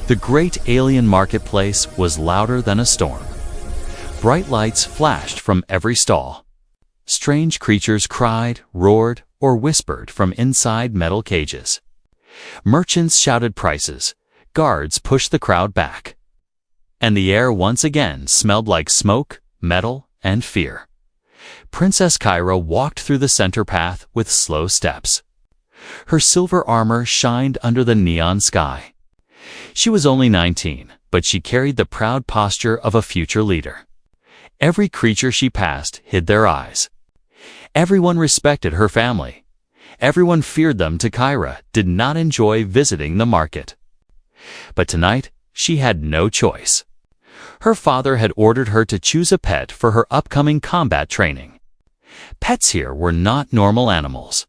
The great alien marketplace was louder than a storm. Bright lights flashed from every stall. Strange creatures cried, roared, or whispered from inside metal cages. Merchants shouted prices. Guards pushed the crowd back. And the air once again smelled like smoke, metal, and fear. Princess Kyra walked through the center path with slow steps. Her silver armor shined under the neon sky. She was only 19, but she carried the proud posture of a future leader. Every creature she passed hid their eyes. Everyone respected her family. Everyone feared them. Kyra did not enjoy visiting the market. But tonight, she had no choice. Her father had ordered her to choose a pet for her upcoming combat training. Pets here were not normal animals.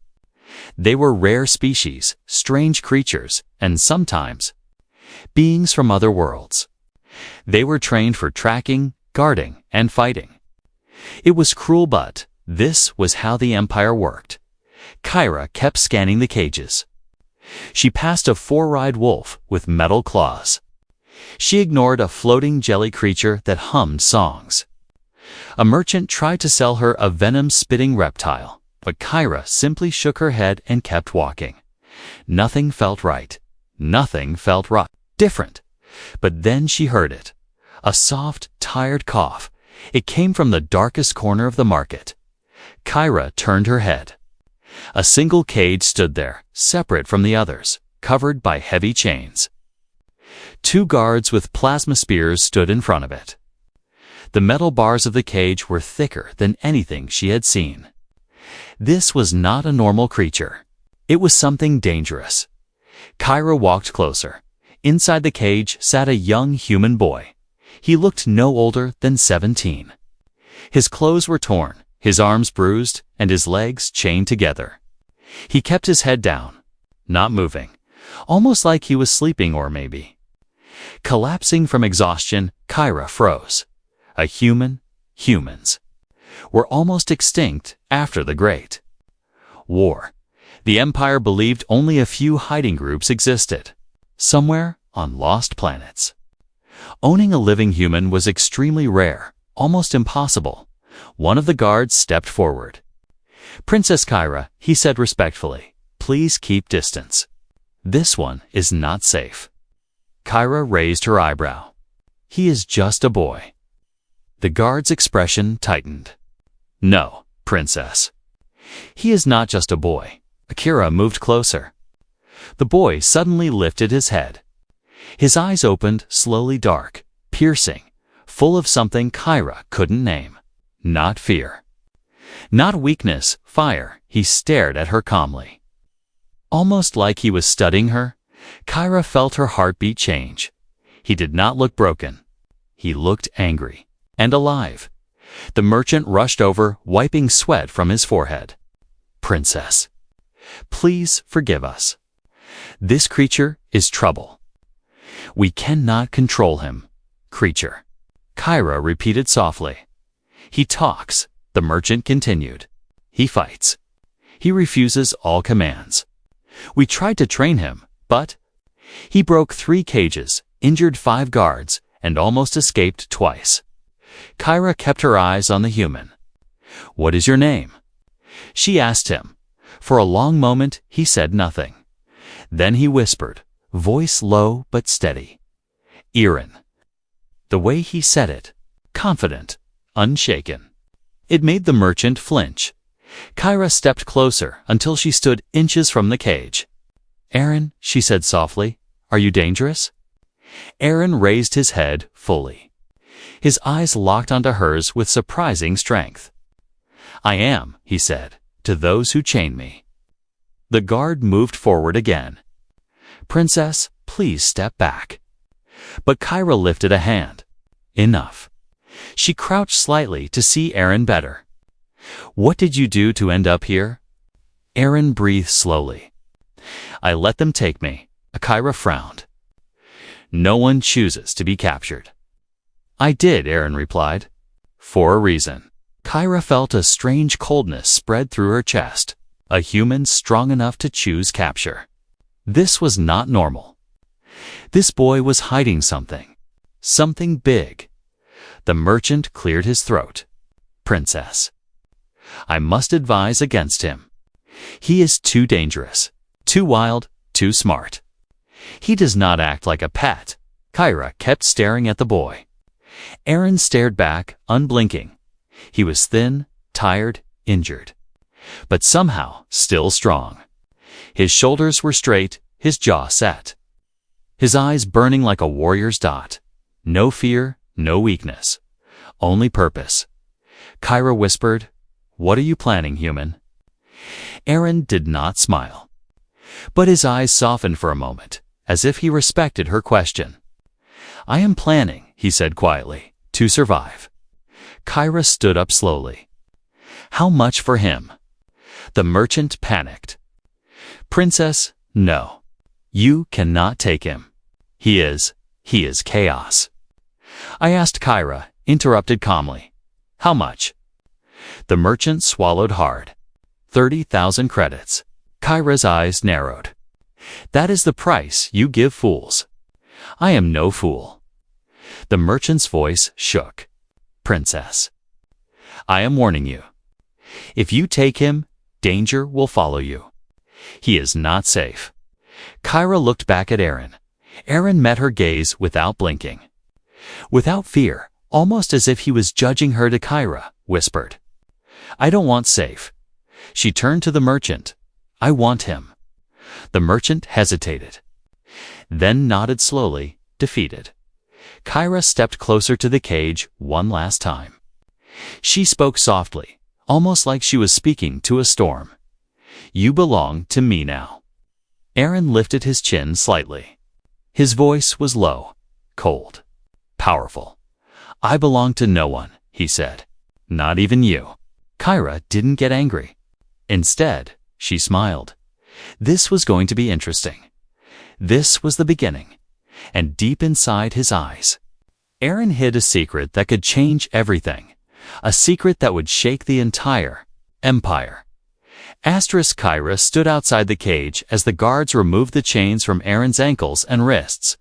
They were rare species, strange creatures, and sometimes beings from other worlds. They were trained for tracking, guarding, and fighting. It was cruel, but this was how the Empire worked. Kyra kept scanning the cages. She passed a four-eyed wolf with metal claws. She ignored a floating jelly creature that hummed songs. A merchant tried to sell her a venom-spitting reptile, but Kyra simply shook her head and kept walking. Nothing felt right. Nothing felt right. Different. But then she heard it. A soft, tired cough. It came from the darkest corner of the market. Kyra turned her head. A single cage stood there, separate from the others, covered by heavy chains. Two guards with plasma spears stood in front of it. The metal bars of the cage were thicker than anything she had seen. This was not a normal creature. It was something dangerous. Kyra walked closer. Inside the cage sat a young human boy. He looked no older than 17. His clothes were torn, his arms bruised, and his legs chained together. He kept his head down, not moving, almost like he was sleeping or maybe. Collapsing from exhaustion, Kyra froze. Humans were almost extinct after the Great War. The Empire believed only a few hiding groups existed, somewhere on lost planets. Owning a living human was extremely rare, almost impossible. One of the guards stepped forward. "Princess Kyra," he said respectfully, "please keep distance. This one is not safe." Kyra raised her eyebrow. "He is just a boy." The guard's expression tightened. "No, Princess. He is not just a boy." Akira moved closer. The boy suddenly lifted his head. His eyes opened, slowly dark, piercing, full of something Kyra couldn't name. Not fear. Not weakness, fire. He stared at her calmly. Almost like he was studying her, Kyra felt her heartbeat change. He did not look broken. He looked angry and alive. The merchant rushed over, wiping sweat from his forehead. "Princess, please forgive us. This creature is trouble. We cannot control him." "Creature," Kyra repeated softly. "He talks," the merchant continued. "He fights. He refuses all commands. We tried to train him, but he broke 3 cages, injured 5 guards, and almost escaped twice." Kyra kept her eyes on the human. "What is your name?" she asked him. For a long moment, he said nothing. Then he whispered, voice low but steady, "Eren." The way he said it, confident, unshaken. It made the merchant flinch. Kyra stepped closer until she stood inches from the cage. "Eren," she said softly, "are you dangerous?" Eren raised his head fully. His eyes locked onto hers with surprising strength. "I am," he said, "to those who chain me." The guard moved forward again. "Princess, please step back." But Kyra lifted a hand. Enough. She crouched slightly to see Eren better. "What did you do to end up here?" Eren breathed slowly. "I let them take me." Kyra frowned. "No one chooses to be captured." "I did," Eren replied. "For a reason." Kyra felt a strange coldness spread through her chest. A human strong enough to choose capture. This was not normal. This boy was hiding something. Something big. The merchant cleared his throat. Princess. I must advise against him. He is too dangerous, too wild, too smart. He does not act like a pet. Kyra kept staring at the boy. Aaron stared back, unblinking. He was thin, tired, injured, but somehow still strong. His shoulders were straight, his jaw set. His eyes burning like a warrior's dot. No fear, no weakness. Only purpose. Kyra whispered, "What are you planning, human?" Aaron did not smile, but his eyes softened for a moment, as if he respected her question. "I am planning," he said quietly, "to survive." Kyra stood up slowly. "How much for him?" The merchant panicked. "Princess, no. You cannot take him. He is chaos." "I asked Kyra," interrupted calmly. "How much?" The merchant swallowed hard. 30,000 credits. Kyra's eyes narrowed. "That is the price you give fools." "I am no fool." The merchant's voice shook. "Princess, I am warning you. If you take him, danger will follow you. He is not safe." Kyra looked back at Aaron. Aaron met her gaze without blinking. Without fear, almost as if he was judging her, to Kyra, whispered, "I don't want safe." She turned to the merchant. "I want him." The merchant hesitated, then nodded slowly, defeated. Kyra stepped closer to the cage one last time. She spoke softly, almost like she was speaking to a storm. "You belong to me now." Aaron lifted his chin slightly. His voice was low, cold, powerful. "I belong to no one," he said. "Not even you." Kyra didn't get angry. Instead, she smiled. This was going to be interesting. This was the beginning. And deep inside his eyes, Aaron hid a secret that could change everything. A secret that would shake the entire empire. Kyra stood outside the cage as the guards removed the chains from Aaron's ankles and wrists.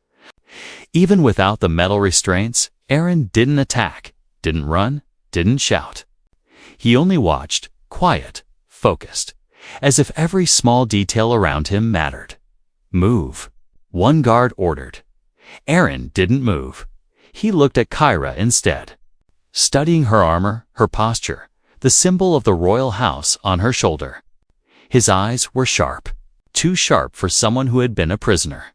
Even without the metal restraints, Aaron didn't attack, didn't run, didn't shout. He only watched, quiet, focused, as if every small detail around him mattered. "Move," one guard ordered. Aaron didn't move. He looked at Kyra instead, studying her armor, her posture, the symbol of the royal house on her shoulder. His eyes were sharp, too sharp for someone who had been a prisoner.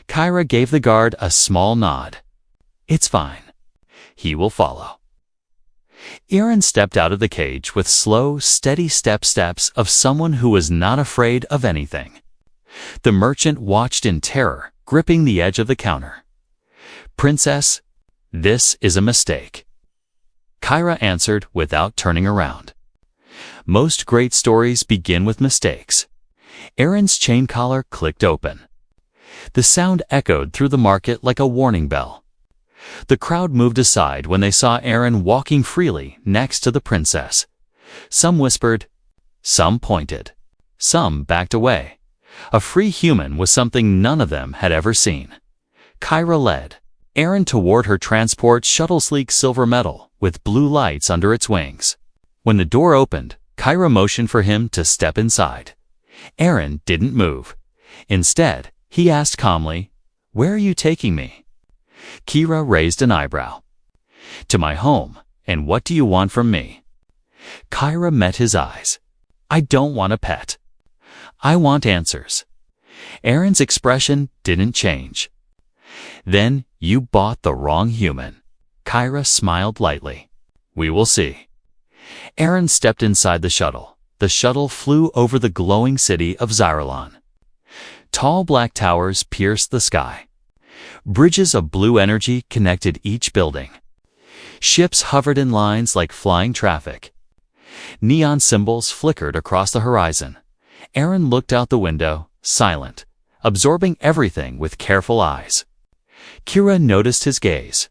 Kyra gave the guard a small nod. "It's fine. He will follow." Aaron stepped out of the cage with slow, steady steps of someone who was not afraid of anything. The merchant watched in terror, gripping the edge of the counter. "Princess, this is a mistake." Kyra answered without turning around. "Most great stories begin with mistakes." Aaron's chain collar clicked open. The sound echoed through the market like a warning bell. The crowd moved aside when they saw Aaron walking freely next to the princess. Some whispered, some pointed, some backed away. A free human was something none of them had ever seen. Kyra led Aaron toward her transport shuttle, sleek silver metal with blue lights under its wings. When the door opened, Kyra motioned for him to step inside. Aaron didn't move. Instead, he asked calmly, "Where are you taking me?" Kyra raised an eyebrow. "To my home, and what do you want from me?" Kyra met his eyes. "I don't want a pet. I want answers." Aaron's expression didn't change. "Then you bought the wrong human." Kyra smiled lightly. "We will see." Aaron stepped inside the shuttle. The shuttle flew over the glowing city of Xyrelon. Tall black towers pierced the sky. Bridges of blue energy connected each building. Ships hovered in lines like flying traffic. Neon symbols flickered across the horizon. Aaron looked out the window, silent, absorbing everything with careful eyes. Kyra noticed his gaze.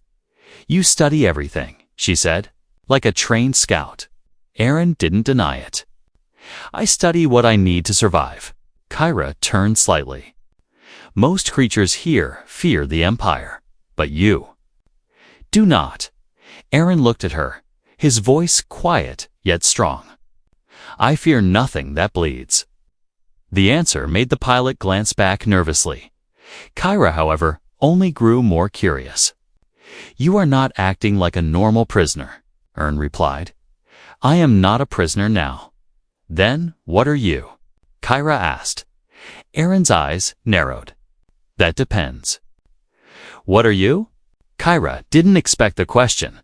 "You study everything," she said, "like a trained scout." Aaron didn't deny it. "I study what I need to survive." Kyra turned slightly. Most creatures here fear the Empire, but you do not. Aaron looked at her, his voice quiet yet strong. I fear nothing that bleeds. The answer made the pilot glance back nervously. Kyra, however, only grew more curious. You are not acting like a normal prisoner, Ern replied. I am not a prisoner now. Then what are you? Kyra asked. Aaron's eyes narrowed. That depends. What are you? Kyra didn't expect the question.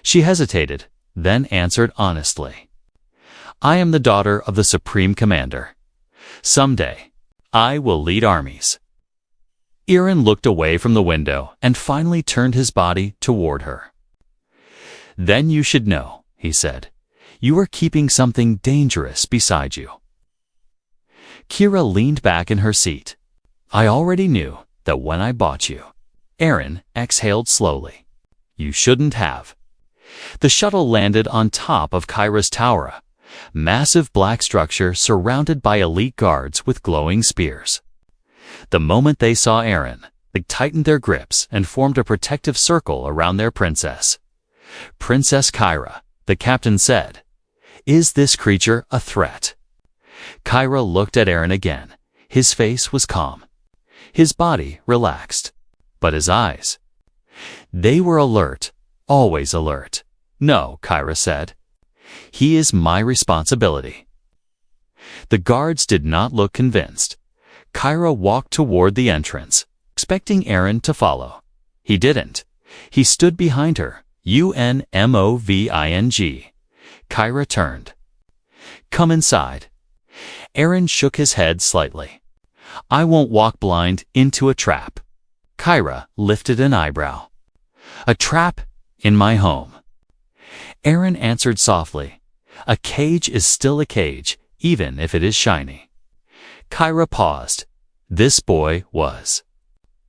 She hesitated, then answered honestly. I am the daughter of the Supreme Commander. Someday, I will lead armies. Aaron looked away from the window and finally turned his body toward her. Then you should know, he said. You are keeping something dangerous beside you. Kyra leaned back in her seat. I already knew that when I bought you. Aaron exhaled slowly. You shouldn't have. The shuttle landed on top of Kyra's tower, massive black structure surrounded by elite guards with glowing spears. The moment they saw Aaron, they tightened their grips and formed a protective circle around their princess. Princess Kyra, the captain said, is this creature a threat? Kyra looked at Aaron again. His face was calm. His body relaxed. But his eyes, they were alert, always alert. No, Kyra said. He is my responsibility. The guards did not look convinced. Kyra walked toward the entrance, expecting Aaron to follow. He didn't. He stood behind her, unmoving. Kyra turned. Come inside. Aaron shook his head slightly. I won't walk blind into a trap. Kyra lifted an eyebrow. A trap in my home. Aaron answered softly. A cage is still a cage, even if it is shiny. Kyra paused. This boy was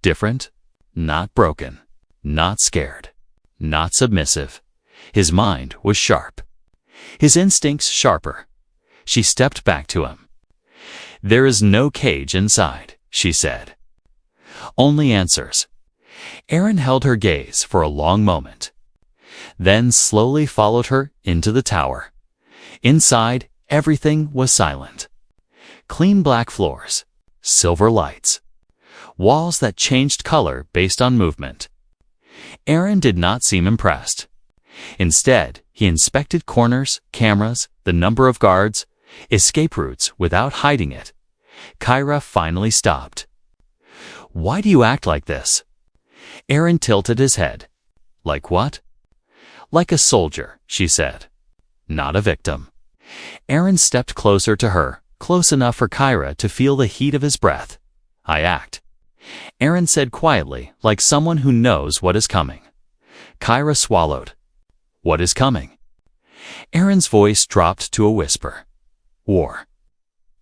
different, not broken, not scared, not submissive. His mind was sharp. His instincts sharper. She stepped back to him. There is no cage inside, she said. Only answers. Aaron held her gaze for a long moment, then slowly followed her into the tower. Inside, everything was silent. Clean black floors, silver lights, walls that changed color based on movement. Aaron did not seem impressed. Instead, he inspected corners, cameras, the number of guards, escape routes without hiding it. Kyra finally stopped. Why do you act like this? Aaron tilted his head. Like what? Like a soldier, she said. Not a victim. Aaron stepped closer to her, close enough for Kyra to feel the heat of his breath. I act. Aaron said quietly, like someone who knows what is coming. Kyra swallowed. What is coming? Aaron's voice dropped to a whisper. War.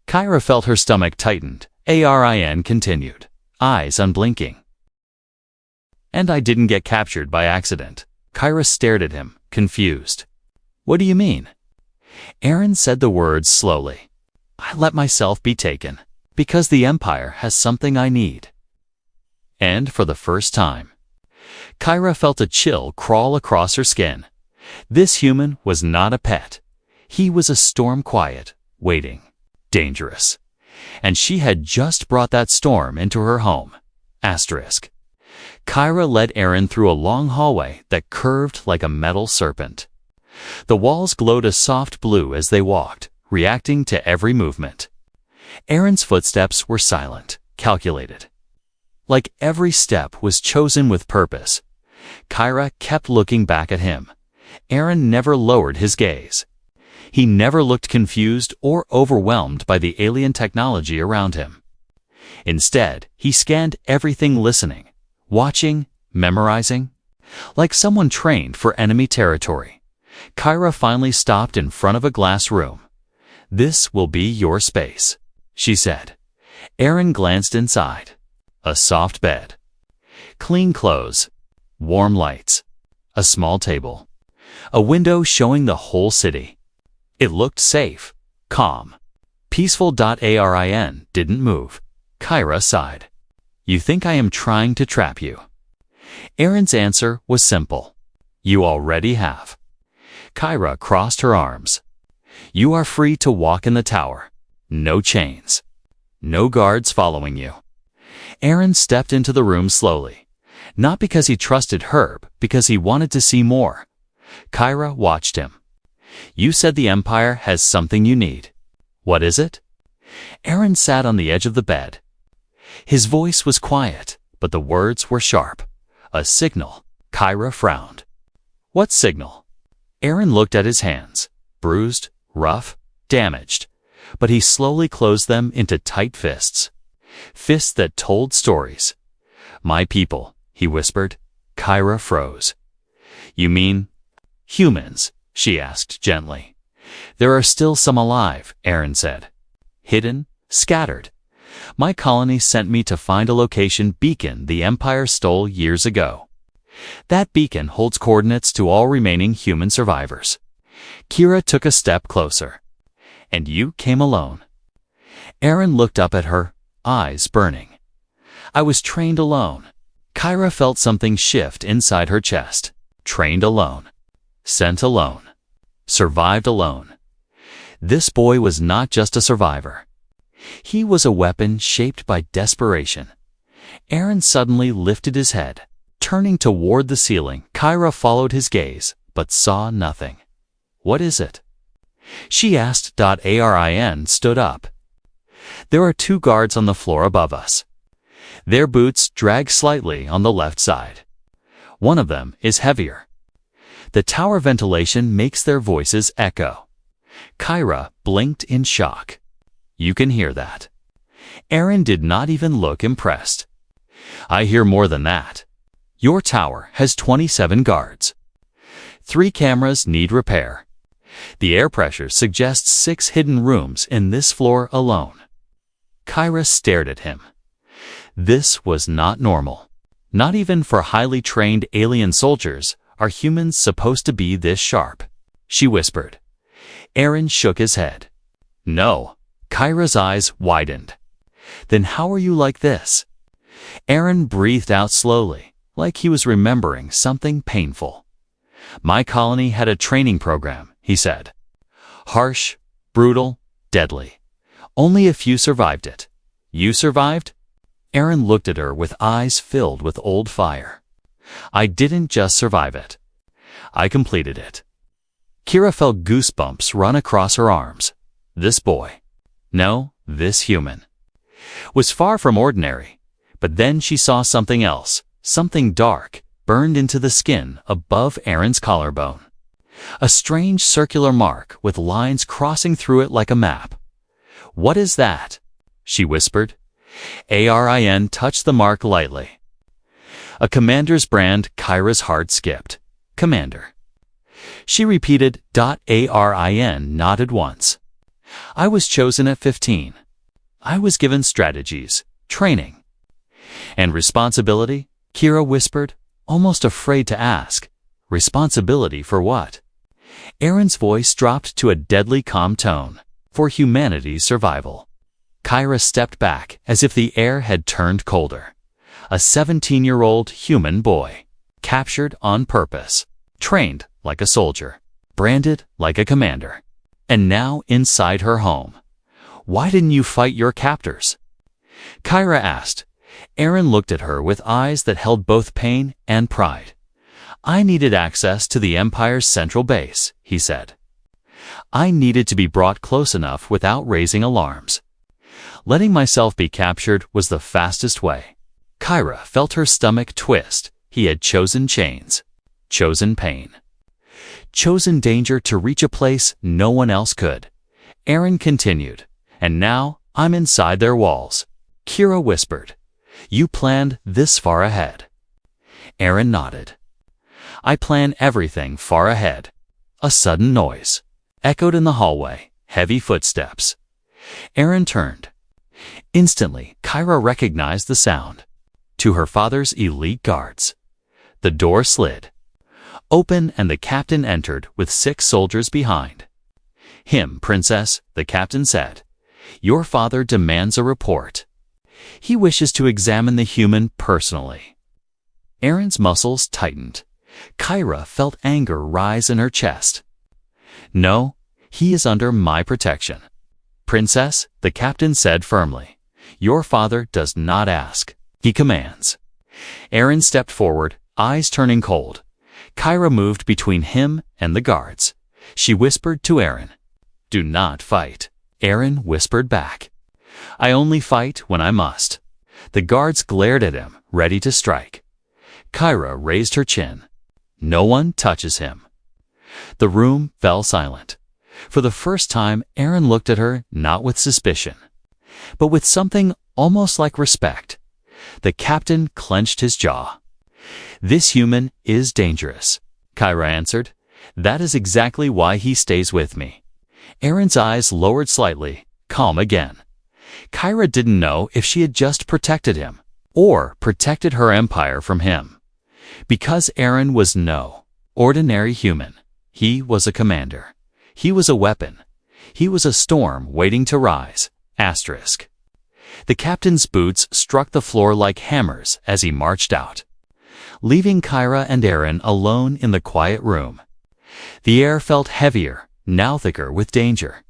Kyra felt her stomach tightened. Arin continued, eyes unblinking. And I didn't get captured by accident. Kyra stared at him, confused. What do you mean? Aaron said the words slowly. I let myself be taken, because the Empire has something I need. And for the first time, Kyra felt a chill crawl across her skin. This human was not a pet. He was a storm quiet, waiting, dangerous. And she had just brought that storm into her home. Asterisk. Kyra led Aaron through a long hallway that curved like a metal serpent. The walls glowed a soft blue as they walked, reacting to every movement. Aaron's footsteps were silent, calculated. Like every step was chosen with purpose. Kyra kept looking back at him. Aaron never lowered his gaze. He never looked confused or overwhelmed by the alien technology around him. Instead, he scanned everything, listening, watching, memorizing. Like someone trained for enemy territory. Kyra finally stopped in front of a glass room. This will be your space, she said. Aaron glanced inside. A soft bed. Clean clothes. Warm lights. A small table. A window showing the whole city. It looked safe, calm, peaceful. Arin didn't move. Kyra sighed. You think I am trying to trap you? Aaron's answer was simple. You already have. Kyra crossed her arms. You are free to walk in the tower. No chains. No guards following you. Aaron stepped into the room slowly. Not because he trusted Herb, because he wanted to see more. Kyra watched him. You said the Empire has something you need. What is it? Aaron sat on the edge of the bed. His voice was quiet, but the words were sharp. A signal. Kyra frowned. What signal? Aaron looked at his hands. Bruised, rough, damaged. But he slowly closed them into tight fists. Fists that told stories. My people, he whispered. Kyra froze. You mean humans? She asked gently. There are still some alive, Aaron said. Hidden, scattered. My colony sent me to find a location beacon the Empire stole years ago. That beacon holds coordinates to all remaining human survivors. Kira took a step closer. And you came alone. Aaron looked up at her, eyes burning. I was trained alone. Kyra felt something shift inside her chest. Trained alone. Sent alone. Survived alone. This boy was not just a survivor. He was a weapon shaped by desperation. Aaron suddenly lifted his head. Turning toward the ceiling, Kyra followed his gaze, but saw nothing. What is it? She asked. Arin stood up. There are 2 guards on the floor above us. Their boots drag slightly on the left side. One of them is heavier. The tower ventilation makes their voices echo. Kyra blinked in shock. You can hear that. Aaron did not even look impressed. I hear more than that. Your tower has 27 guards. 3 cameras need repair. The air pressure suggests 6 hidden rooms in this floor alone. Kyra stared at him. This was not normal. Not even for highly trained alien soldiers are humans supposed to be this sharp. She whispered. Aaron shook his head. No. Kyra's eyes widened. Then how are you like this? Aaron breathed out slowly, like he was remembering something painful. My colony had a training program, he said. Harsh, brutal, deadly. Only a few survived it. You survived? Aaron looked at her with eyes filled with old fire. I didn't just survive it. I completed it. Kira felt goosebumps run across her arms. This boy, no, this human, was far from ordinary. But then she saw something else, something dark, burned into the skin above Aaron's collarbone. A strange circular mark with lines crossing through it like a map. What is that? She whispered. Arin touched the mark lightly. A commander's brand. Kyra's heart skipped. Commander. She repeated. Arin nodded once. I was chosen at 15. I was given strategies, training. And responsibility? Kira whispered, almost afraid to ask. Responsibility for what? Aaron's voice dropped to a deadly calm tone. For humanity's survival. Kyra stepped back as if the air had turned colder. A 17-year-old human boy. Captured on purpose. Trained like a soldier. Branded like a commander. And now inside her home. Why didn't you fight your captors? Kyra asked. Aaron looked at her with eyes that held both pain and pride. I needed access to the Empire's central base, he said. I needed to be brought close enough without raising alarms. Letting myself be captured was the fastest way. Kyra felt her stomach twist. He had chosen chains. Chosen pain. Chosen danger to reach a place no one else could. Aaron continued. And now I'm inside their walls. Kira whispered. You planned this far ahead. Aaron nodded. I plan everything far ahead. A sudden noise echoed in the hallway. Heavy footsteps. Aaron turned. Instantly, Kyra recognized the sound. To her father's elite guards. The door slid open and the captain entered with 6 soldiers behind. Him, princess, the captain said. Your father demands a report. He wishes to examine the human personally. Aaron's muscles tightened. Kyra felt anger rise in her chest. No, he is under my protection. Princess, the captain said firmly. Your father does not ask. He commands. Aaron stepped forward, eyes turning cold. Kyra moved between him and the guards. She whispered to Aaron. Do not fight. Aaron whispered back. I only fight when I must. The guards glared at him, ready to strike. Kyra raised her chin. No one touches him. The room fell silent. For the first time, Aaron looked at her not with suspicion, but with something almost like respect. The captain clenched his jaw. This human is dangerous, Kyra answered. That is exactly why he stays with me. Aaron's eyes lowered slightly, calm again. Kyra didn't know if she had just protected him or protected her empire from him. Because Aaron was no ordinary human. He was a commander. He was a weapon. He was a storm waiting to rise. Asterisk. The captain's boots struck the floor like hammers as he marched out, leaving Kyra and Aaron alone in the quiet room. The air felt heavier, now thicker with danger.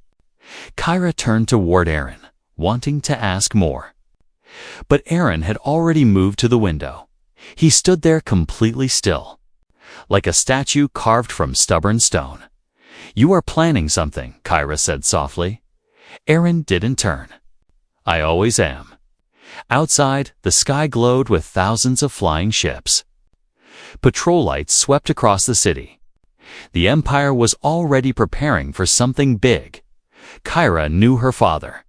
Kyra turned toward Aaron, wanting to ask more. But Aaron had already moved to the window. He stood there completely still, like a statue carved from stubborn stone. You are planning something, Kyra said softly. Aaron didn't turn. I always am. Outside, the sky glowed with thousands of flying ships. Patrol lights swept across the city. The Empire was already preparing for something big. Kyra knew her father.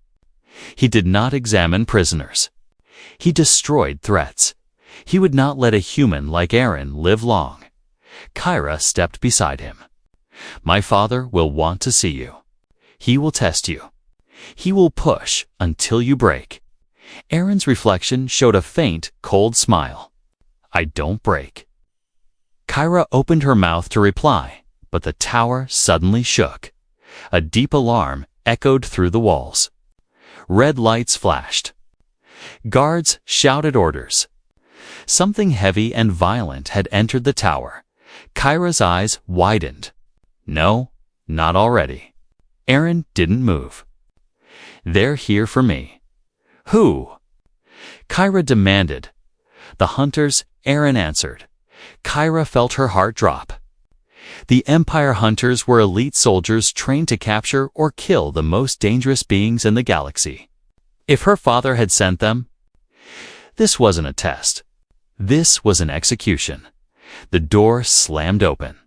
He did not examine prisoners. He destroyed threats. He would not let a human like Aaron live long. Kyra stepped beside him. My father will want to see you. He will test you. He will push until you break. Aaron's reflection showed a faint, cold smile. I don't break. Kyra opened her mouth to reply, but the tower suddenly shook. A deep alarm echoed through the walls. Red lights flashed. Guards shouted orders. Something heavy and violent had entered the tower. Kyra's eyes widened. No, not already. Aaron didn't move. They're here for me. Who? Kyra demanded. The hunters, Aaron answered. Kyra felt her heart drop. The Empire hunters were elite soldiers trained to capture or kill the most dangerous beings in the galaxy. If her father had sent them, this wasn't a test. This was an execution. The door slammed open.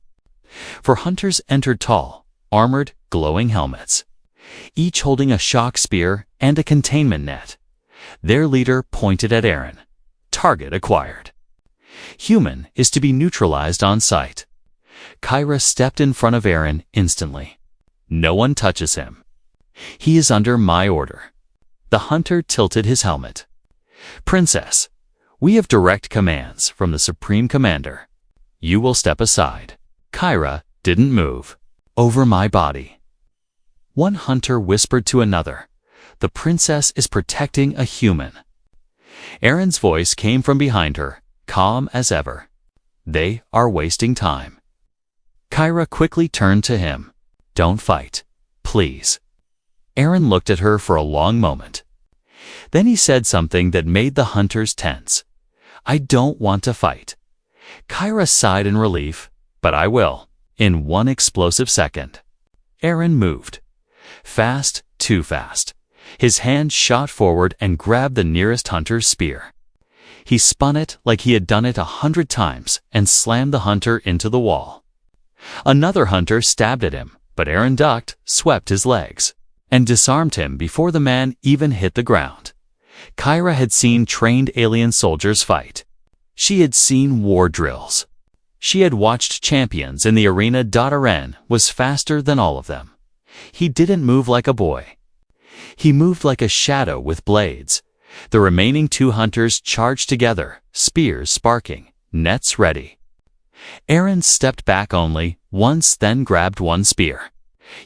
For hunters entered tall, armored, glowing helmets, each holding a shock spear and a containment net. Their leader pointed at Aaron. Target acquired. Human is to be neutralized on sight. Kyra stepped in front of Aaron instantly. No one touches him. He is under my order. The hunter tilted his helmet. Princess, we have direct commands from the Supreme Commander. You will step aside. Kyra didn't move. Over my body. One hunter whispered to another. The princess is protecting a human. Aaron's voice came from behind her, calm as ever. They are wasting time. Kyra quickly turned to him. Don't fight, please. Aaron looked at her for a long moment. Then he said something that made the hunters tense. I don't want to fight. Kyra sighed in relief, but I will, in one explosive second. Aaron moved. Fast, too fast. His hand shot forward and grabbed the nearest hunter's spear. He spun it like he had done it 100 times and slammed the hunter into the wall. Another hunter stabbed at him, but Aaron ducked, swept his legs, and disarmed him before the man even hit the ground. Kyra had seen trained alien soldiers fight. She had seen war drills. She had watched champions in the arena. Aaron was faster than all of them. He didn't move like a boy. He moved like a shadow with blades. The remaining two hunters charged together, spears sparking, nets ready. Aaron stepped back only once, then grabbed one spear,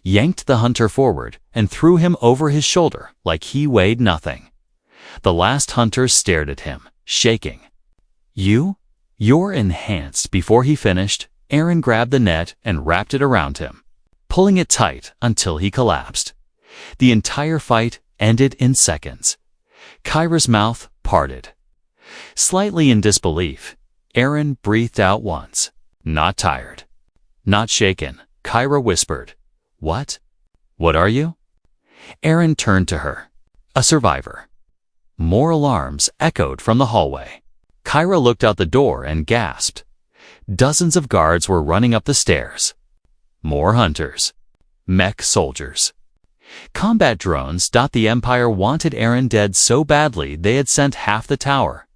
yanked the hunter forward, and threw him over his shoulder like he weighed nothing. The last hunter stared at him, shaking. You're enhanced." Before he finished, Aaron grabbed the net and wrapped it around him, pulling it tight until he collapsed. The entire fight ended in seconds. Kyra's mouth parted. Slightly in disbelief, Aaron breathed out once. Not tired. Not shaken. Kyra whispered, "What? What are you?" Aaron turned to her. "A survivor." More alarms echoed from the hallway. Kyra looked out the door and gasped. Dozens of guards were running up the stairs. More hunters. Mech soldiers. Combat drones. The Empire wanted Aaron dead so badly they had sent half the tower.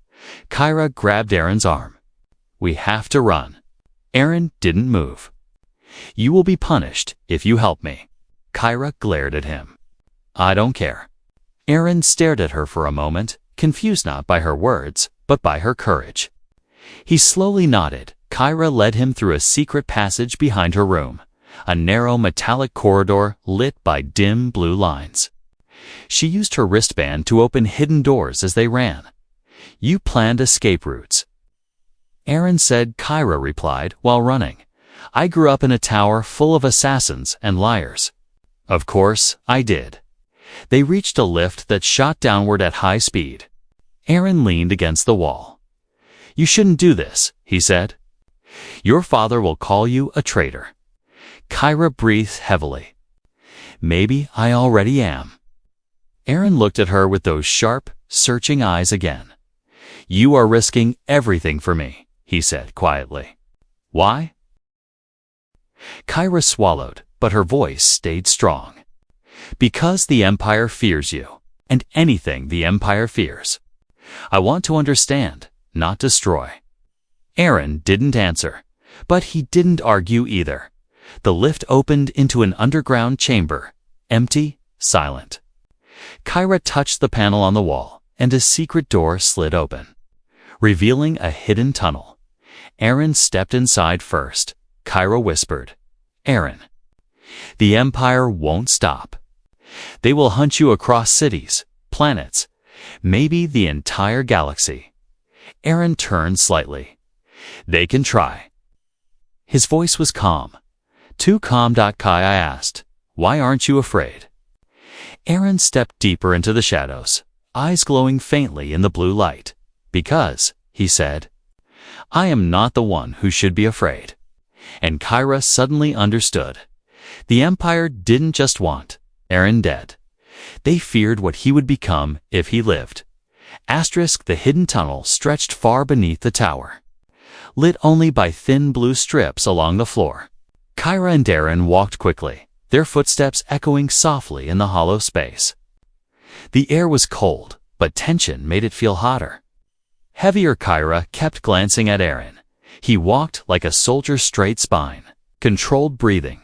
Kyra grabbed Aaron's arm. "We have to run." Aaron didn't move. "You will be punished if you help me." Kyra glared at him. "I don't care." Aaron stared at her for a moment, confused not by her words, but by her courage. He slowly nodded. Kyra led him through a secret passage behind her room, a narrow metallic corridor lit by dim blue lines. She used her wristband to open hidden doors as they ran. "You planned escape routes." Aaron said. Kyra replied while running, "I grew up in a tower full of assassins and liars." "Of course, I did." They reached a lift that shot downward at high speed. Aaron leaned against the wall. "You shouldn't do this," he said. "Your father will call you a traitor." Kyra breathed heavily. "Maybe I already am." Aaron looked at her with those sharp, searching eyes again. "You are risking everything for me," he said quietly. "Why?" Kyra swallowed, but her voice stayed strong. "Because the Empire fears you, and anything the Empire fears. I want to understand, not destroy." Aaron didn't answer, but he didn't argue either. The lift opened into an underground chamber, empty, silent. Kyra touched the panel on the wall, and a secret door slid open, revealing a hidden tunnel. Aaron stepped inside first. Kyra whispered, "Aaron, the Empire won't stop. They will hunt you across cities, planets, maybe the entire galaxy." Aaron turned slightly. "They can try." His voice was calm. Too calm. Kyra asked, "Why aren't you afraid?" Aaron stepped deeper into the shadows, eyes glowing faintly in the blue light. "Because," he said, "I am not the one who should be afraid." And Kyra suddenly understood. The Empire didn't just want Aaron dead. They feared what he would become if he lived. The hidden tunnel stretched far beneath the tower, lit only by thin blue strips along the floor. Kyra and Aaron walked quickly, their footsteps echoing softly in the hollow space. The air was cold, but tension made it feel hotter. Heavier. Kyra kept glancing at Aaron. He walked like a soldier's straight spine, controlled breathing,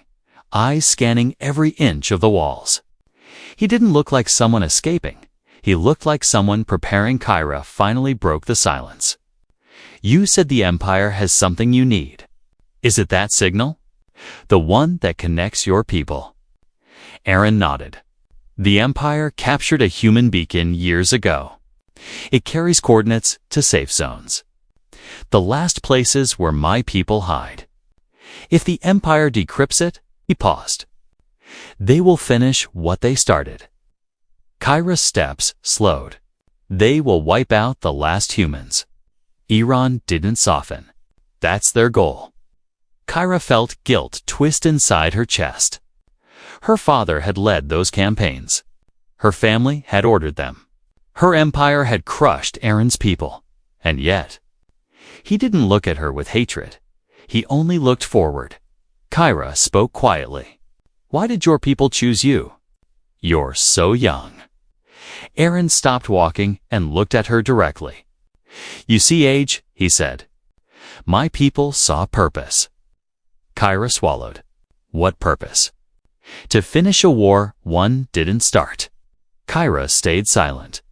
eyes scanning every inch of the walls. He didn't look like someone escaping. He looked like someone preparing. Kyra finally broke the silence. "You said the Empire has something you need. Is it that signal? The one that connects your people?" Aaron nodded. "The Empire captured a human beacon years ago. It carries coordinates to safe zones. The last places where my people hide. If the Empire decrypts it," he paused, "they will finish what they started." Kyra's steps slowed. "They will wipe out the last humans." Iran didn't soften. "That's their goal." Kyra felt guilt twist inside her chest. Her father had led those campaigns. Her family had ordered them. Her empire had crushed Aaron's people. And yet, he didn't look at her with hatred. He only looked forward. Kyra spoke quietly. "Why did your people choose you? You're so young." Aaron stopped walking and looked at her directly. "You see, age," he said. "My people saw purpose." Kyra swallowed. "What purpose?" "To finish a war one didn't start." Kyra stayed silent.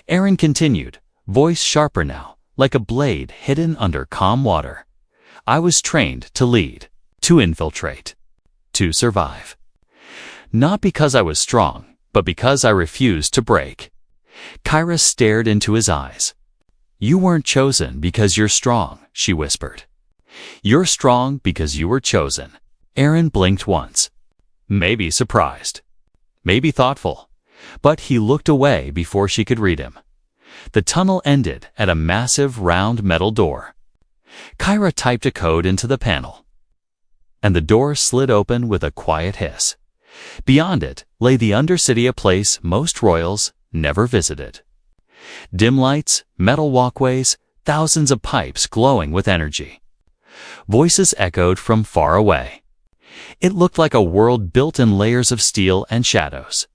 Aaron continued, voice sharper now, like a blade hidden under calm water. "I was trained to lead, to infiltrate, to survive. Not because I was strong, but because I refused to break. Kyra stared into his eyes. "You weren't chosen because you're strong," she whispered. "You're strong because you were chosen." Aaron blinked once. Maybe surprised. Maybe thoughtful. But he looked away before she could read him. The tunnel ended at a massive round metal door. Kyra typed a code into the panel, and the door slid open with a quiet hiss. Beyond it lay the Undercity, a place most royals never visited. Dim lights, metal walkways, thousands of pipes glowing with energy. Voices echoed from far away. It looked like a world built in layers of steel and shadows.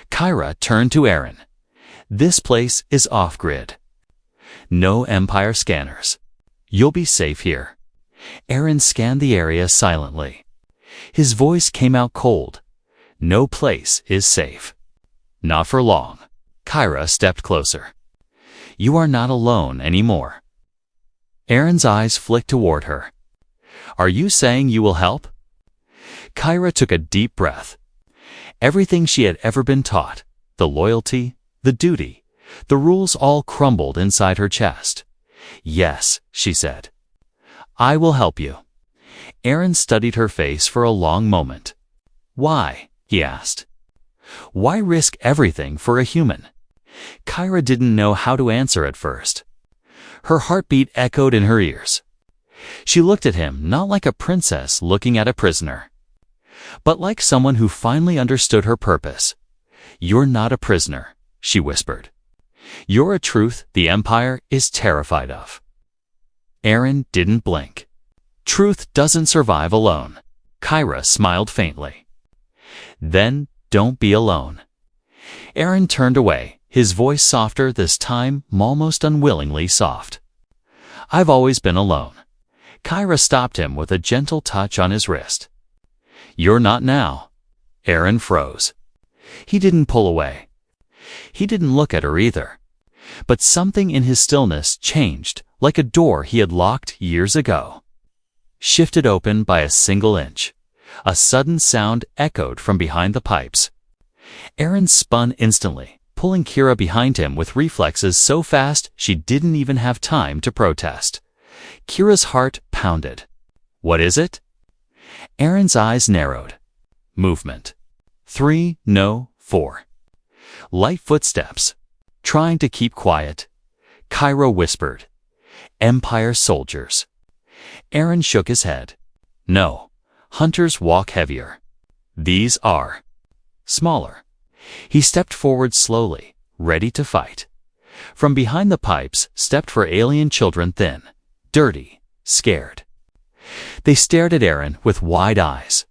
Kyra turned to Aaron. "This place is off-grid. No Empire scanners. You'll be safe here." Aaron scanned the area silently. His voice came out cold. "No place is safe. Not for long." Kyra stepped closer. "You are not alone anymore." Aaron's eyes flicked toward her. "Are you saying you will help?" Kyra took a deep breath. Everything she had ever been taught, the loyalty, the duty, the rules all crumbled inside her chest. "Yes," she said. "I will help you." Aaron studied her face for a long moment. "Why?" he asked. "Why risk everything for a human?" Kyra didn't know how to answer at first. Her heartbeat echoed in her ears. She looked at him not like a princess looking at a prisoner, but like someone who finally understood her purpose. "You're not a prisoner," she whispered. "You're a truth the Empire is terrified of." Aaron didn't blink. "Truth doesn't survive alone." Kyra smiled faintly. "Then don't be alone." Aaron turned away, his voice softer this time, almost unwillingly soft. "I've always been alone." Kyra stopped him with a gentle touch on his wrist. "You're not now." Aaron froze. He didn't pull away. He didn't look at her either. But something in his stillness changed, like a door he had locked years ago. Shifted open by a single inch. A sudden sound echoed from behind the pipes. Aaron spun instantly, pulling Kyra behind him with reflexes so fast she didn't even have time to protest. Kyra's heart pounded. "What is it?" Aaron's eyes narrowed. Movement. 3, no, 4. Light footsteps. Trying to keep quiet. Kyra whispered. "Empire soldiers." Aaron shook his head. "No, hunters walk heavier. These are smaller." He stepped forward slowly, ready to fight. From behind the pipes stepped 4 alien children, thin, dirty, scared. They stared at Aaron with wide eyes.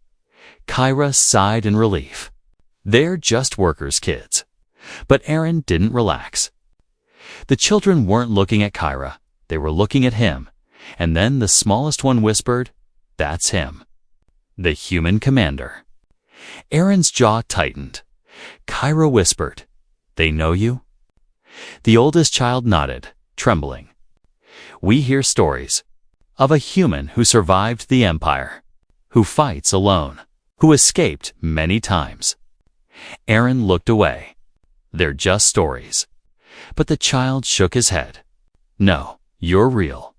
Kyra sighed in relief. "They're just workers' kids." But Aaron didn't relax. The children weren't looking at Kyra, they were looking at him, and then the smallest one whispered, "That's him. The human commander." Aaron's jaw tightened. Kyra whispered, "They know you?" The oldest child nodded, trembling. "We hear stories of a human who survived the Empire, who fights alone, who escaped many times." Aaron looked away. "They're just stories." But the child shook his head. "No, you're real."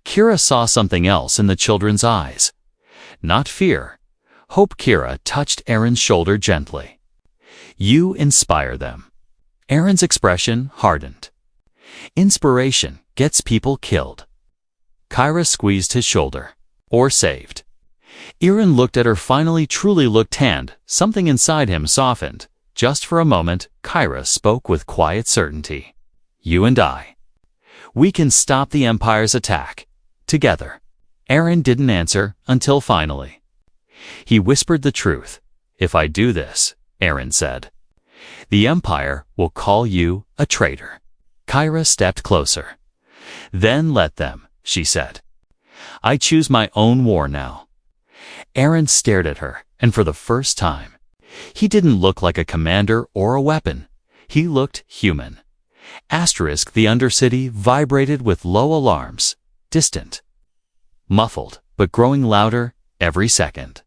Kyra saw something else in the children's eyes. Not fear. Hope. Kyra touched Aaron's shoulder gently. "You inspire them." Aaron's expression hardened. "Inspiration gets people killed." Kyra squeezed his shoulder. "Or saved." Aaron looked at her, finally truly looked tanned. Something inside him softened. Just for a moment, Kyra spoke with quiet certainty. "You and I. We can stop the Empire's attack. Together." Aaron didn't answer until finally. He whispered the truth. "If I do this," Aaron said, "the Empire will call you a traitor." Kyra stepped closer. "Then let them," she said. "I choose my own war now." Aaron stared at her, and for the first time, he didn't look like a commander or a weapon. He looked human. The Undercity vibrated with low alarms, distant, muffled, but growing louder every second.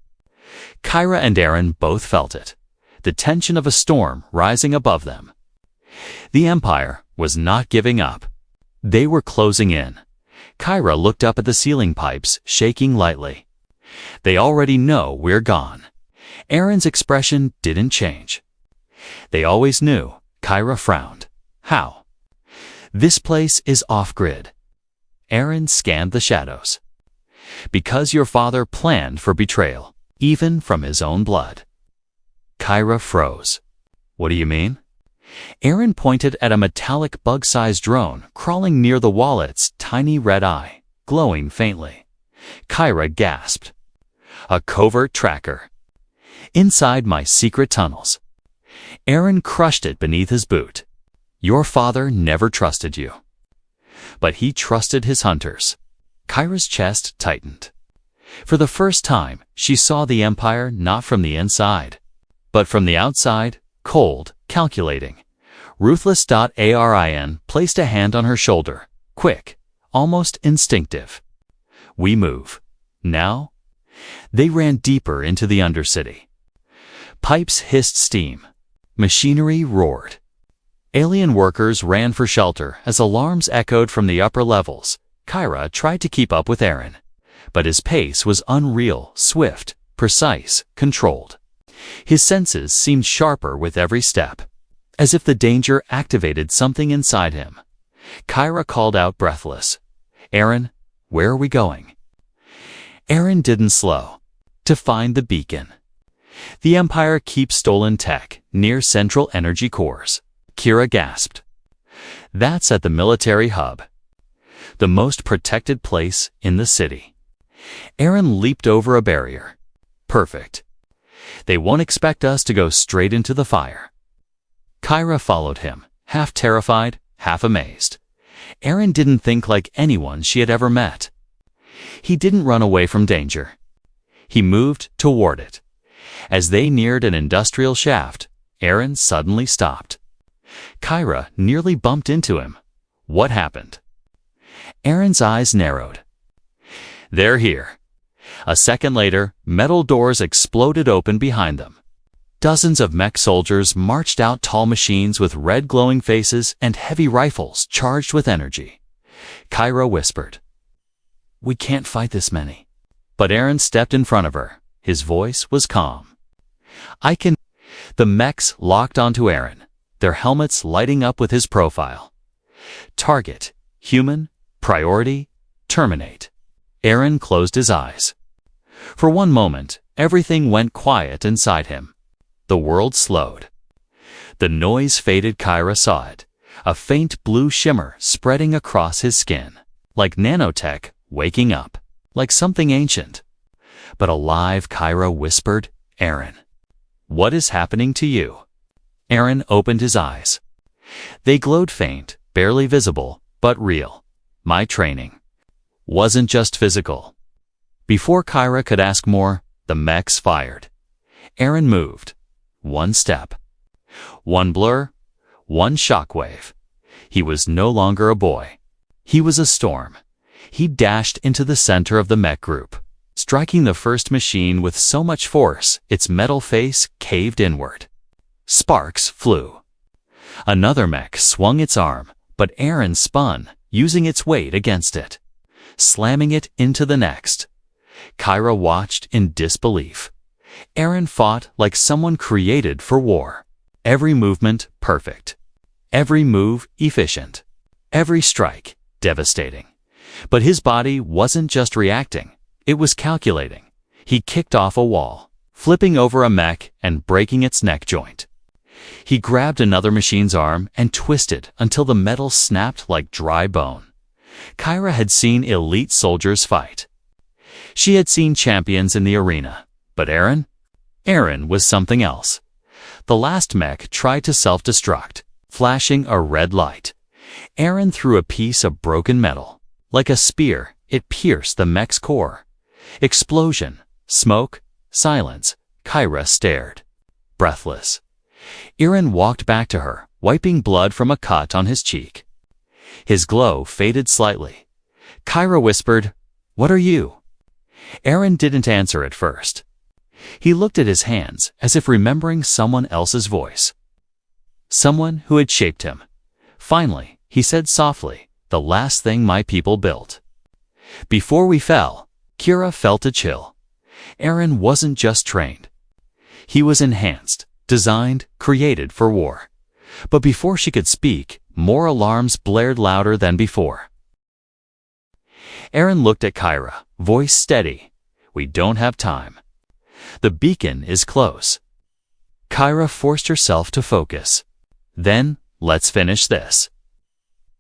Kyra and Aaron both felt it, the tension of a storm rising above them. The Empire was not giving up. They were closing in. Kyra looked up at the ceiling pipes, shaking lightly. They already know we're gone. Aaron's expression didn't change. They always knew. Kyra frowned. How? This place is off-grid. Aaron scanned the shadows. Because your father planned for betrayal, even from his own blood. Kyra froze. What do you mean? Aaron pointed at a metallic bug-sized drone crawling near the wallet's tiny red eye, glowing faintly. Kyra gasped. A covert tracker. Inside my secret tunnels. Aaron crushed it beneath his boot. Your father never trusted you. But he trusted his hunters. Kyra's chest tightened. For the first time, she saw the Empire not from the inside, but from the outside, cold, calculating. Ruthless.Arin placed a hand on her shoulder, quick, almost instinctive. We move. Now? They ran deeper into the Undercity. Pipes hissed steam. Machinery roared. Alien workers ran for shelter as alarms echoed from the upper levels. Kyra tried to keep up with Aaron, but his pace was unreal, swift, precise, controlled. His senses seemed sharper with every step, as if the danger activated something inside him. Kyra called out breathless. Aaron, where are we going? Aaron didn't slow. To find the beacon. The Empire keeps stolen tech near central energy cores. Kyra gasped. That's at the military hub. The most protected place in the city. Aaron leaped over a barrier. Perfect. They won't expect us to go straight into the fire. Kyra followed him, half terrified, half amazed. Aaron didn't think like anyone she had ever met. He didn't run away from danger. He moved toward it. As they neared an industrial shaft, Aaron suddenly stopped. Kyra nearly bumped into him. What happened? Aaron's eyes narrowed. They're here. A second later, metal doors exploded open behind them. Dozens of mech soldiers marched out, tall machines with red glowing faces and heavy rifles charged with energy. Kyra whispered, We can't fight this many. But Aaron stepped in front of her. His voice was calm. I can. The mechs locked onto Aaron, their helmets lighting up with his profile. Target, human, priority, terminate. Aaron closed his eyes. For one moment, everything went quiet inside him. The world slowed. The noise faded. Kyra saw it, a faint blue shimmer spreading across his skin, like nanotech waking up, like something ancient. But alive. Kyra whispered, Aaron, what is happening to you? Aaron opened his eyes. They glowed faint, barely visible, but real. My training wasn't just physical. Before Kyra could ask more, the mechs fired. Aaron moved. One step. One blur. One shockwave. He was no longer a boy. He was a storm. He dashed into the center of the mech group, striking the first machine with so much force its metal face caved inward. Sparks flew. Another mech swung its arm, but Aaron spun, using its weight against it, slamming it into the next. Kyra watched in disbelief. Aaron fought like someone created for war. Every movement perfect. Every move efficient. Every strike devastating. But his body wasn't just reacting. It was calculating. He kicked off a wall, flipping over a mech and breaking its neck joint. He grabbed another machine's arm and twisted until the metal snapped like dry bone. Kyra had seen elite soldiers fight. She had seen champions in the arena. But Aaron? Aaron was something else. The last mech tried to self-destruct, flashing a red light. Aaron threw a piece of broken metal. Like a spear, it pierced the mech's core. Explosion, smoke, silence. Kyra stared, breathless. Aaron walked back to her, wiping blood from a cut on his cheek. His glow faded slightly. Kyra whispered, What are you? Aaron didn't answer at first. He looked at his hands as if remembering someone else's voice. someone who had shaped him. Finally, he said softly, "The last thing my people built." Before we fell, Kira felt a chill. Aaron wasn't just trained. He was enhanced, designed, created for war. But before she could speak, more alarms blared louder than before. Aaron looked at Kyra, voice steady. "We don't have time. The beacon is close." Kyra forced herself to focus. "Then, let's finish this."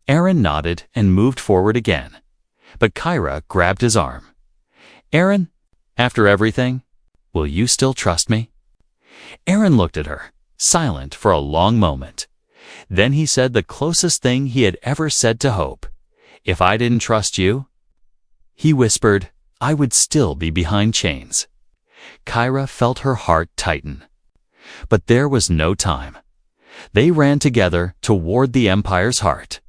Aaron nodded and moved forward again. But Kyra grabbed his arm. "Aaron, after everything, will you still trust me?" Aaron looked at her, silent for a long moment. Then he said the closest thing he had ever said to hope. "If I didn't trust you," he whispered, "I would still be behind chains." Kyra felt her heart tighten. But there was no time. They ran together toward the Empire's heart,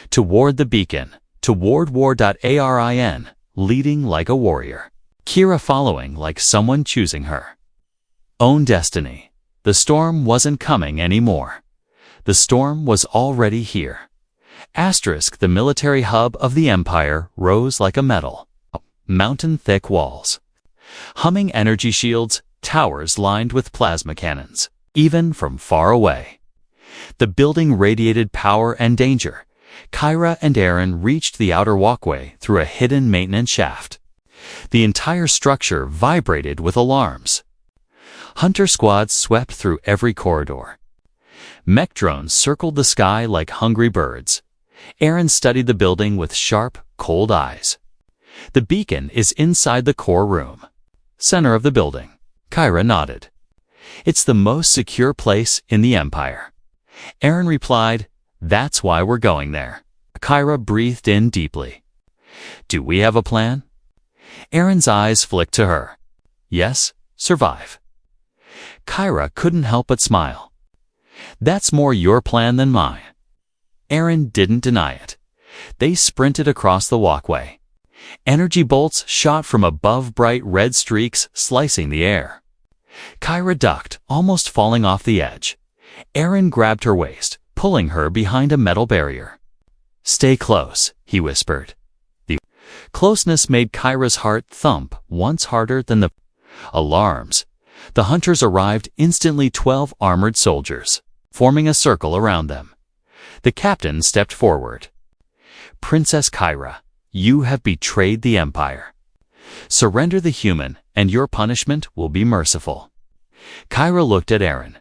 toward the beacon, toward war.arin, leading like a warrior, Kira following like someone choosing her own destiny. The storm wasn't coming anymore. The storm was already here. The military hub of the Empire rose like a metal, mountain-thick walls, humming energy shields, towers lined with plasma cannons, even from far away. The building radiated power and danger. Kyra and Aaron reached the outer walkway through a hidden maintenance shaft. The entire structure vibrated with alarms. Hunter squads swept through every corridor. Mech drones circled the sky like hungry birds. Aaron studied the building with sharp, cold eyes. "The beacon is inside the core room, center of the building." Kyra nodded. "It's the most secure place in the Empire." Aaron replied, "That's why we're going there." Kyra breathed in deeply. "Do we have a plan?" Aaron's eyes flicked to her. "Yes, survive." Kyra couldn't help but smile. "That's more your plan than mine." Aaron didn't deny it. They sprinted across the walkway. Energy bolts shot from above, bright red streaks slicing the air. Kyra ducked, almost falling off the edge. Aaron grabbed her waist, pulling her behind a metal barrier. "Stay close," he whispered. The closeness made Kyra's heart thump once harder than the alarms. The hunters arrived instantly, 12 armored soldiers, forming a circle around them. The captain stepped forward. "Princess Kyra, you have betrayed the Empire. Surrender the human, and your punishment will be merciful." Kyra looked at Aaron.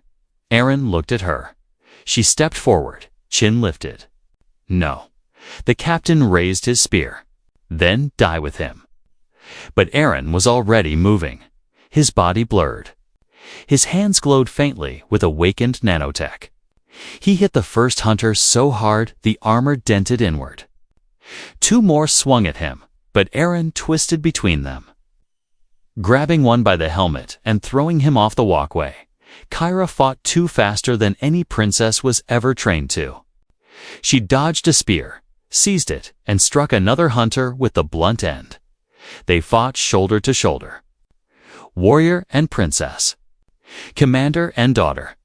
Aaron looked at her. She stepped forward, chin lifted. "No." The captain raised his spear. "Then die with him." But Aaron was already moving. His body blurred. His hands glowed faintly with awakened nanotech. He hit the first hunter so hard the armor dented inward. 2 more swung at him, but Aaron twisted between them, grabbing one by the helmet and throwing him off the walkway. Kyra fought 2 faster than any princess was ever trained to. She dodged a spear, seized it, and struck another hunter with the blunt end. They fought shoulder to shoulder. Warrior and princess. Commander and daughter.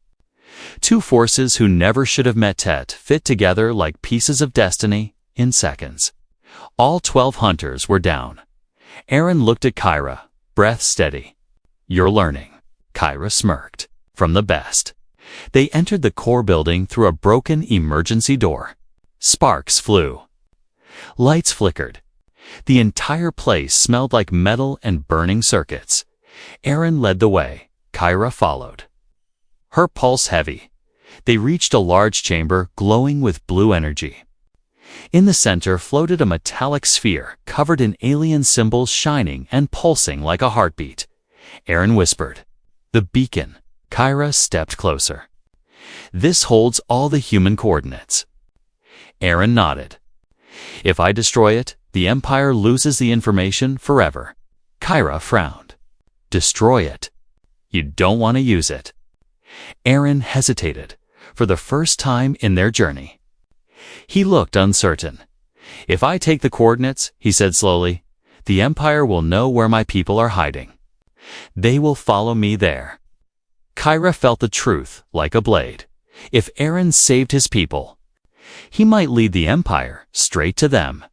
2 forces who never should have met fit together like pieces of destiny in seconds. All 12 hunters were down. Aaron looked at Kyra, breath steady. "You're learning." Kyra smirked. "From the best." They entered the core building through a broken emergency door. Sparks flew. Lights flickered. The entire place smelled like metal and burning circuits. Aaron led the way. Kyra followed, her pulse heavy. They reached a large chamber glowing with blue energy. In the center floated a metallic sphere covered in alien symbols shining and pulsing like a heartbeat. Aaron whispered, "The beacon." Kyra stepped closer. "This holds all the human coordinates." Aaron nodded. "If I destroy it, the Empire loses the information forever." Kyra frowned. "Destroy it? You don't want to use it." Aaron hesitated, for the first time in their journey. He looked uncertain. "If I take the coordinates," he said slowly, "the Empire will know where my people are hiding. They will follow me there." Kyra felt the truth like a blade. If Aaron saved his people, he might lead the empire straight to them.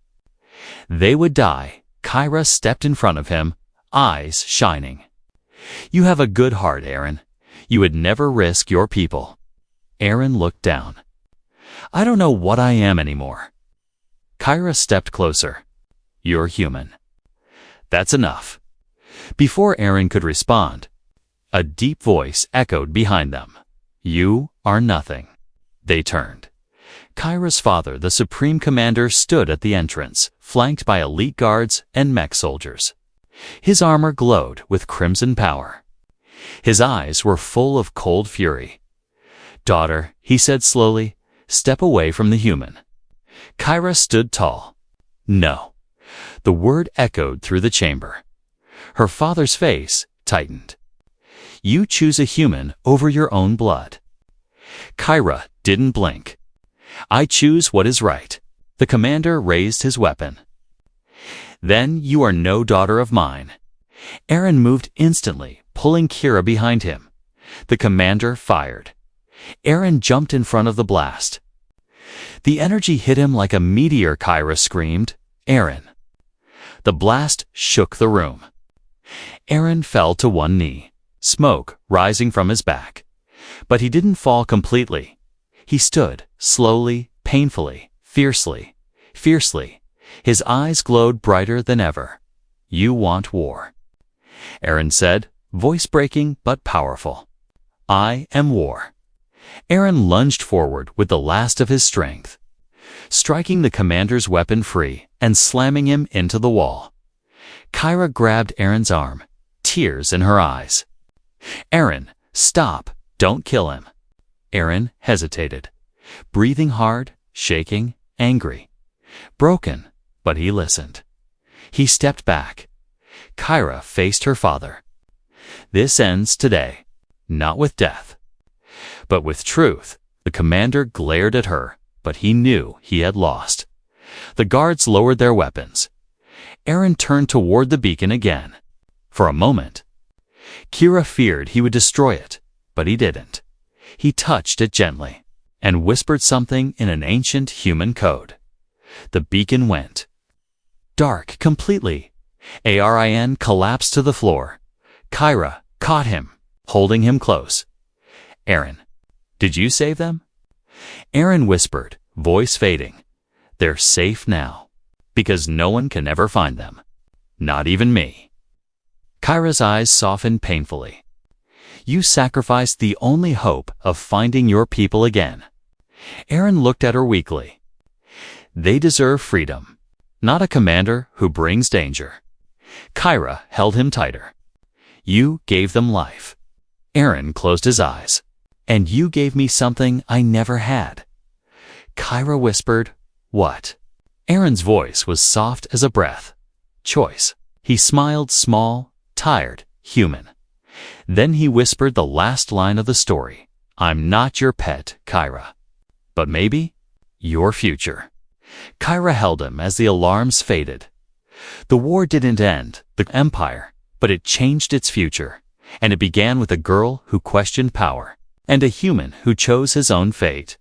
They would die. Kyra stepped in front of him, eyes shining. You have a good heart, Aaron. You would never risk your people. Aaron looked down. I don't know what I am anymore. Kyra stepped closer. You're human. That's enough. Before Aaron could respond, a deep voice echoed behind them. You are nothing. They turned. Kyra's father, the Supreme Commander, stood at the entrance, flanked by elite guards and mech soldiers. His armor glowed with crimson power. His eyes were full of cold fury. Daughter, he said slowly, step away from the human. Kyra stood tall. No. The word echoed through the chamber. Her father's face tightened. You choose a human over your own blood. Kyra didn't blink. I choose what is right. The commander raised his weapon. Then you are no daughter of mine. Aaron moved instantly, pulling Kyra behind him. The commander fired. Aaron jumped in front of the blast. The energy hit him like a meteor. Kyra screamed, Aaron. The blast shook the room. Aaron fell to one knee, smoke rising from his back. But he didn't fall completely. He stood, slowly, painfully, fiercely. His eyes glowed brighter than ever. You want war. Aaron said, voice breaking but powerful. I am war. Aaron lunged forward with the last of his strength, striking the commander's weapon free and slamming him into the wall. Kyra grabbed Aaron's arm, tears in her eyes. Aaron, stop, don't kill him. Aaron hesitated, breathing hard, shaking, angry, broken, but he listened. He stepped back. Kyra faced her father. This ends today, not with death, but with truth. The commander glared at her, but he knew he had lost. The guards lowered their weapons. Aaron turned toward the beacon again. For a moment, Kyra feared he would destroy it, but he didn't. He touched it gently and whispered something in an ancient human code. The beacon went dark completely. Aaron collapsed to the floor. Kyra caught him, holding him close. Aaron, did you save them? Aaron whispered, voice fading. They're safe now, because no one can ever find them. Not even me. Kyra's eyes softened painfully. You sacrificed the only hope of finding your people again. Aaron looked at her weakly. They deserve freedom, not a commander who brings danger. Kyra held him tighter. You gave them life. Aaron closed his eyes. And you gave me something I never had. Kyra whispered, what? Aaron's voice was soft as a breath. Choice. He smiled, small, tired, human. Then he whispered the last line of the story. I'm not your pet, Kyra. But maybe your future. Kyra held him as the alarms faded. The war didn't end, the empire, but it changed its future. And it began with a girl who questioned power, and a human who chose his own fate.